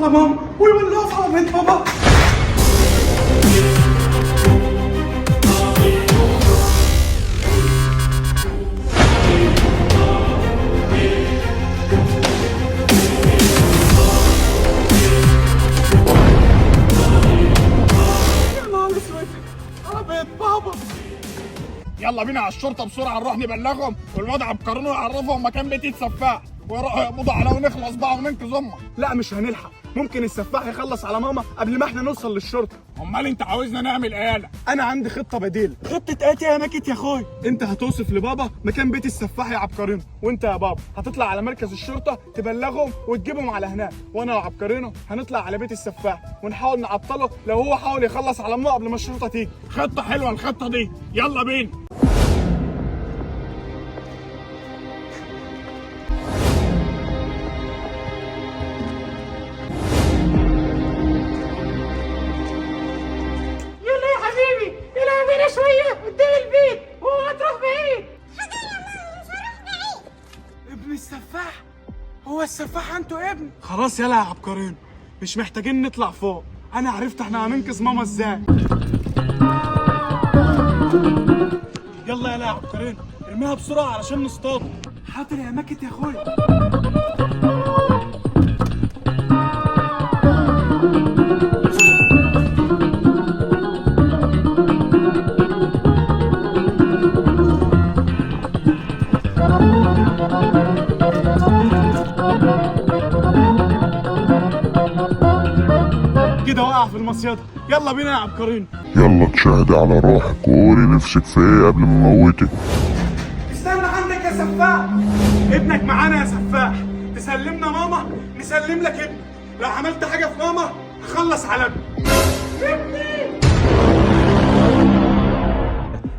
على ماما ويولعوا على بنت بابا. يا نهار اسود على بنت بابا. يلا بينا على الشرطه بسرعه نروح نبلغهم، والواد عبقرينه يعرفهم مكان بيت السفاح ويروحوا يقبضوا عليه ونخلص بقى وننقذ امك. لا مش هنلحق، ممكن السفاح يخلص على ماما قبل ما احنا نوصل للشرطه. امال انت عاوزنا نعمل ايه يالا؟ انا عندي خطه بديله. خطه ايه يا ماكت يا اخوي؟ انت هتوصف لبابا مكان بيت السفاح يا عبقرينو، وانت يا بابا هتطلع على مركز الشرطه تبلغهم وتجيبهم على هناك، وانا وعبقرينو هنطلع على بيت السفاح ونحاول نعطله لو هو حاول يخلص على امه قبل ما الشرطه تيجي. خطه حلوه الخطه دي، يلا بينا. شوية قدام البيت وهو هتروح بعيد. حاضر يا ماما مش هروح بعيد. ابن السفاح؟ هو السفاح انتوا ابن؟ خلاص يلا يا عبقرينو مش محتاجين نطلع فوق، انا عرفت احنا هننقذ ماما ازاي. يلا يا عبقرينو ارميها بسرعة علشان نصطاد. حاضر يا ماكت يا اخويا. كده وقع في المصيدة. يلا بينا يا عبقرينو. يلا تشاهدي على روحك وقولي نفسك في ايه قبل ما اموتك. استنى عندك يا سفاح. ابنك معانا يا سفاح، تسلمنا ماما نسلم لك ابنك، لو عملت حاجة في ماما هخلص على ابنك.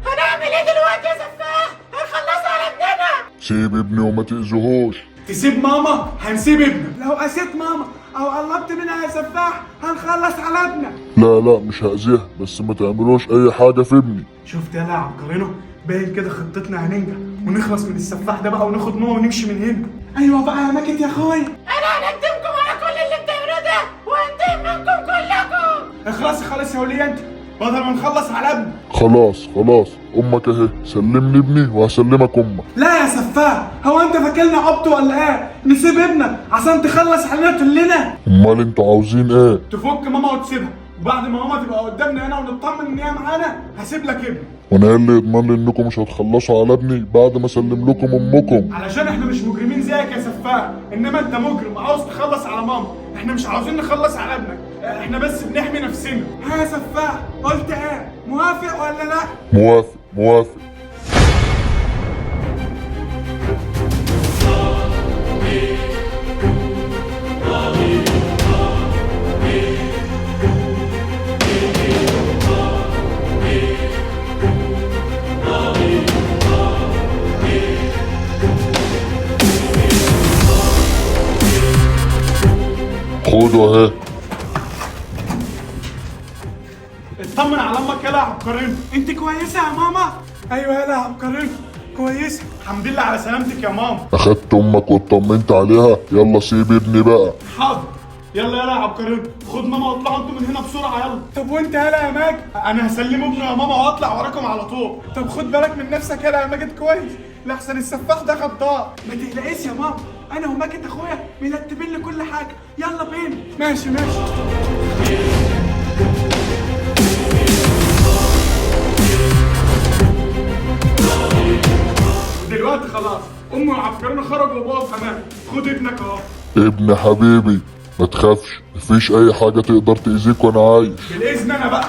هنعمل ايه دلوقتي يا سفاح؟ هنخلص على ابننا. سيب ابني وما تأذيهوش. تسيب ماما هنسيب ابنك، لو قسيت ماما او قربت منها يا سفاح هنخلص على ابنك. لا مش هأذيها، بس ما تعملوش اي حاجة في ابني. شفت يا عبقرينو؟ باين كده خطتنا هننجح ونخلص من السفاح ده بقى وناخد ماما ونمشي من هنا. ايوه بقى يا ماكت يا اخويا. انا هندمكم على كل اللي بتعملوه ده وهنتقم منكم كلكم. اخلصي خالص يا وليه انت، بدل ما نخلص على ابنك. خلاص امك اهي، سلمني ابني وهسلمك امك. لا يا سفاح، هو انت فاكرنا عبط ولا ايه؟ نسيب ابنك عشان تخلص علينا كلنا؟ امال انتوا عاوزين ايه؟ تفك ماما وتسيبها، وبعد ما ماما تبقى قدامنا هنا ونطمن ان هي معانا هسيب لك ابنك. وانا ايه اللي يضمن لي انكم مش هتخلصوا على ابني بعد ما اسلم لكم امكم؟ علشان احنا مش مجرمين زيك يا سفاح، انما انت مجرم عاوز تخلص على ماما. احنا مش عاوزين نخلص على ابنك، احنا بس بنحمي نفسنا. ها يا سفاح قلت ايه؟ موافق ولا لا؟ موافق. خدوا اهي. اطمن على امك يا عبقرينو. انت كويسه يا ماما؟ ايوه يا عبقرينو كويسه، الحمد لله على سلامتك يا ماما. اخدت امك واطمنت عليها، يلا سيب ابني بقى. حاضر. يلا يا عبقرينو خد ماما واطلعوا انتوا من هنا بسرعه يلا. طب وانت يا ماجد؟ انا هسلم ابنه يا ماما واطلع وراكم على طول. طب خد بالك من نفسك يا ماجد كويس، لاحسن السفاح ده غدار. ما تقلقيش يا ماما، انا وماجد اخويا مرتبين لكل حاجه. يلا بينا. ماشي. دلوقتي خلاص امي وعبقرينو خرجوا وبقوا في امان. خد ابنك اهو. ابن حبيبي ما تخافش، مفيش اي حاجة تقدر تأذيك وانا عايش. بالاذن انا بقى.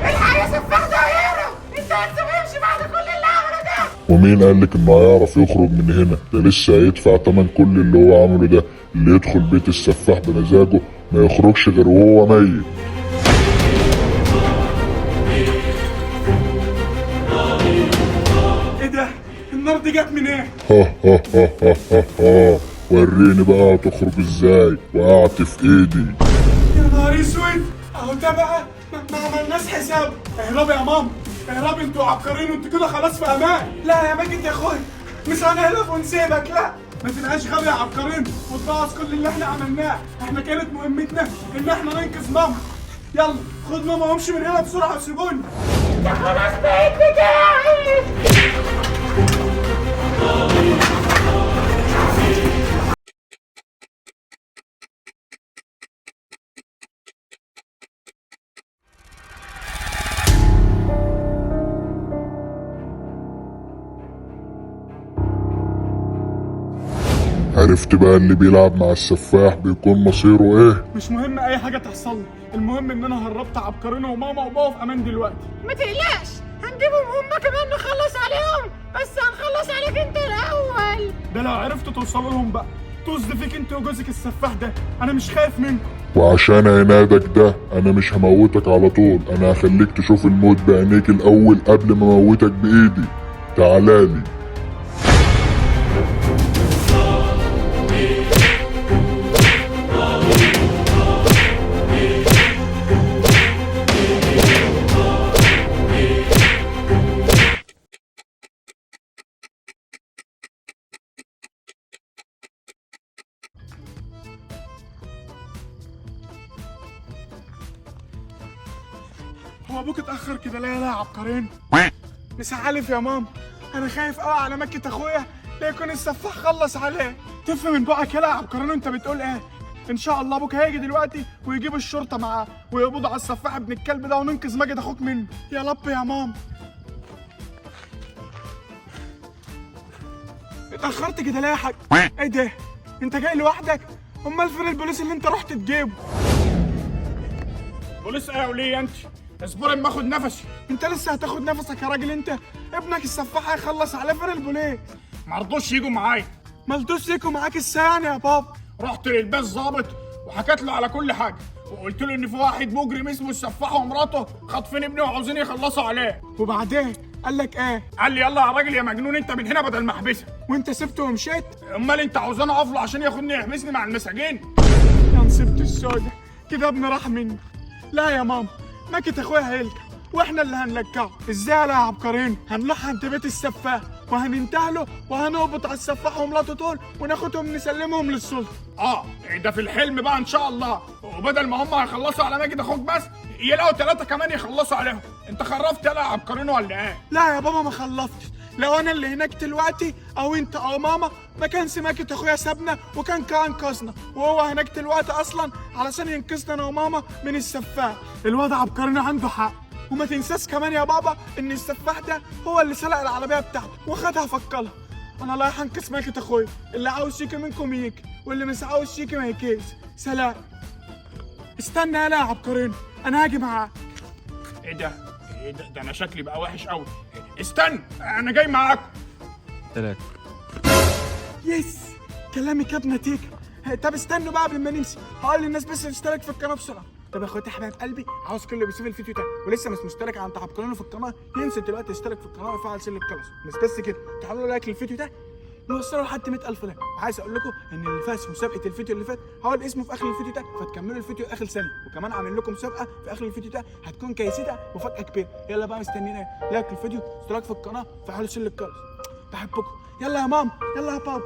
الحق يا سفاح ده هيهرب، انت هتسيبه يمشي بعد كل اللي عمله ده. ومين قالك انه هيعرف يخرج من هنا؟ ده لسه هيدفع تمن كل اللي هو عمله ده. اللي يدخل بيت السفاح بمزاجه ما يخرجش غير وهو ميت. ايه ده؟ النار دي جت من ايه؟ وريني بقى هتخرج ازاي، وقعت في ايدي. يا نهار اسود، اهو ده بقى ما عملناش حساب. اهربي يا ماما، اهربي انتوا عبقريين، انتوا كده خلاص في امان. لا يا ماجد يا اخويا مش هنهرب ونسيبك، لا ما تبقاش غبي يا عبقرين وتبوظ كل اللي احنا عملناه. احنا كانت مهمتنا ان احنا ننقذ ماما. يلا خد ماما وامشي من هنا بسرعه وسيبوني. انت خلاص بقيت بتاعي. عرفت بقى اللي بيلعب مع السفاح بيكون مصيره ايه؟ مش مهم اي حاجه تحصل لي، المهم ان انا هربت عبقرين وماما وبابا في امان دلوقتي. ما تقلقش، هنجيبهم هما كمان نخلص عليهم، بس هنخلص عليك انت الاول. ده لو عرفتوا توصلوا لهم بقى طز فيك انت وجوزك السفاح ده، انا مش خايف منكم. وعشان عنادك ده انا مش هموتك على طول، انا هخليك تشوف الموت بعينيك الاول قبل ما اموتك بايدي. تعالالي. هو ابوك اتاخر كده ليه يا عبقرين؟ مش عارف يا ماما، انا خايف قوي على مكة اخويا لا يكون السفاح خلص عليه. تفهم من بقك يا عبقرين وانت بتقول ايه؟ ان شاء الله ابوك هيجي دلوقتي ويجيب الشرطه معاه ويقبضوا على السفاح ابن الكلب ده وننقذ ماجد اخوك منه. يا لب يا ماما. اتاخرت كده ليه يا حاج؟ ايه ده؟ انت جاي لوحدك؟ امال فين البوليس اللي انت رحت تجيبه؟ بوليس ايه وليه انت؟ اصبر اما اخد نفسي. انت لسه هتاخد نفسك يا راجل انت؟ ابنك السفاح هيخلص عليه، فين البوليس؟ مرضوش يجوا معايا. مالدوس يكوا معاك الساعة يا بابا. رحت للبيت ظابط وحكيت له على كل حاجه، وقلت له ان في واحد مجرم اسمه السفاح ومراته خاطفين ابني وعاوزين يخلصوا عليه. وبعدين قال لك ايه؟ قال لي يلا يا راجل يا مجنون انت من هنا بدل ما احبسك. وانت سبته ومشيت؟ امال انت عاوزاني اقف له عشان ياخدني يحبسني مع المساجين؟ يا نصيبة السودة، كده ابني راح مني. لا يا ماما، ماكت اخويا هيلكع واحنا اللي هنلكعه. ازاي يا عبقرين؟ هنروح عند بيت السفاح وهننتهله وهنقبض على السفاح ومراته دول وناخدهم نسلمهم للسلطه. ده في الحلم بقى ان شاء الله، وبدل ما هم هيخلصوا على ماجد اخوك بس يلاقوا 3 كمان يخلصوا عليهم. انت خرفت يا عبقرين ولا ايه؟ لا يا بابا ما خلفتش، لو انا اللي هناك دلوقتي او انت او ماما ما كانش ماكت اخويا سابنا وكان انقذنا، وهو هناك دلوقتي اصلا علشان ينقذنا انا وماما من السفاح. الواد عبقرين عنده حق. وما تنساش كمان يا بابا ان السفاح ده هو اللي سرق العربيه بتاعته وخدها فكلها. انا رايح انقذ ماكت اخويا، اللي عاوز يجي منكم يجي واللي مش عاوز يجي ما يجيش. سلام. استنى يا عبقرين، انا هاجي معاك. ايه ده انا شكلي بقى وحش قوي. استنى انا جاي معاكم. 3. يس، كلامك جاب نتيجه. طب استنوا بقى قبل ما نمشي، هقول للناس بس تشترك في القناه بسرعه. طب يا اخواتي حبايب قلبي، عاوز كل اللي بيشوف الفيديو ده ولسه مش مشترك عند عبقرين في القناه ينزل دلوقتي يشترك في القناه ويفعل سل الجرس. مش بس كده، تعملوا لايك للفيديو ده نوصله لحد 100,000 لايك. وعايز اقول لكم ان اللي فاز في مسابقه الفيديو اللي فات هقول اسمه في اخر الفيديو ده، فتكملوا الفيديو اخر ثانيه. وكمان عامل لكم مسابقه في اخر الفيديو ده هتكون كيسيده وفجاه كبيره. يلا بقى مستنيين ايه؟ لايك للفيديو، اشتراك في القناه، فعلوا سل الجرس. بحبكم. يلا يا ماما، يلا يا بابا.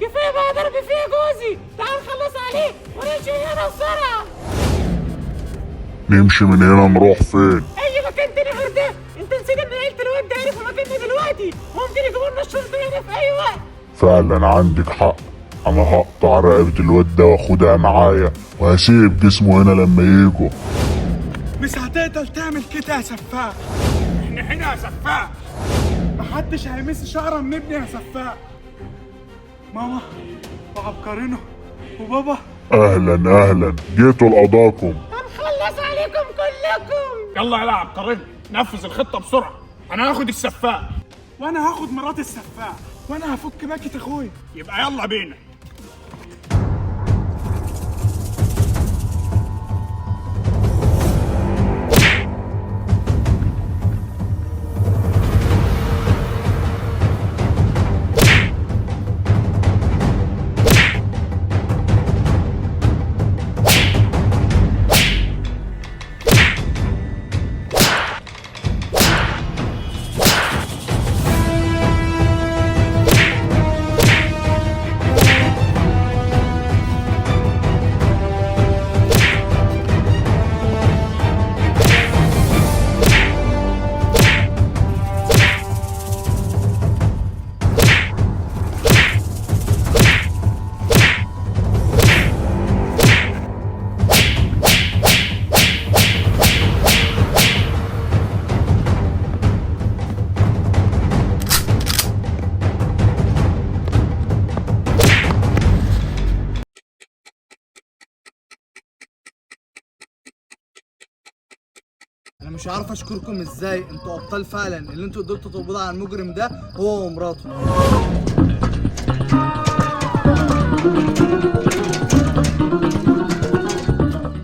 كفايه بقى ضرب فيه جوزي، تعال نخلص عليه ونمشي من هنا بسرعه. نمشي من هنا نروح فين؟ اي مكان تاني غير ده. انت نسيت ان عيله الواد ده عرفوا مكاننا دلوقتي، ممكن يجيبوا لنا الشرطه هنا في اي وقت. فعلا عندك حق، انا هقطع رقبة الواد ده واخدها معايا وهسيب جسمه هنا لما يجوا. مش هتقدر تعمل كده يا سفاح. احنا هنا يا سفاح. محدش هيمس شعره من ابني يا سفاح. ماما وعبقرينه وبابا، اهلا جيتوا لقضاكم. هنخلص عليكم كلكم. يلا يا عبقرين نفذ الخطه بسرعه. انا هاخد السفاح وانا هاخد مرات السفاح وانا هفك ماكت اخويا. يبقى يلا بينا. انا مش عارف اشكركم ازاي، انتوا ابطال فعلا. اللي انتوا قدرتوا تقبضوا على المجرم ده هو ومراته.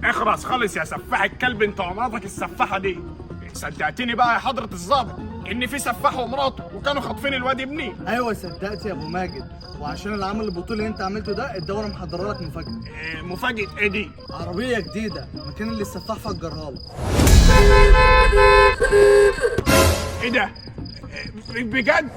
اخرس خالص يا سفاح الكلب انت ومراتك السفاحه دي. صدقتني بقى يا حضره الظابط ان في سفاح ومراته وكانوا خاطفين الواد ابني. ايوه صدقت يا ابو ماجد، وعشان العمل البطولي اللي انت عملته ده الدوله محضره لك مفاجاه. مفاجاه ايه دي؟ عربيه جديده مكان اللي السفاح فجرها له. ايه ده؟ بجد؟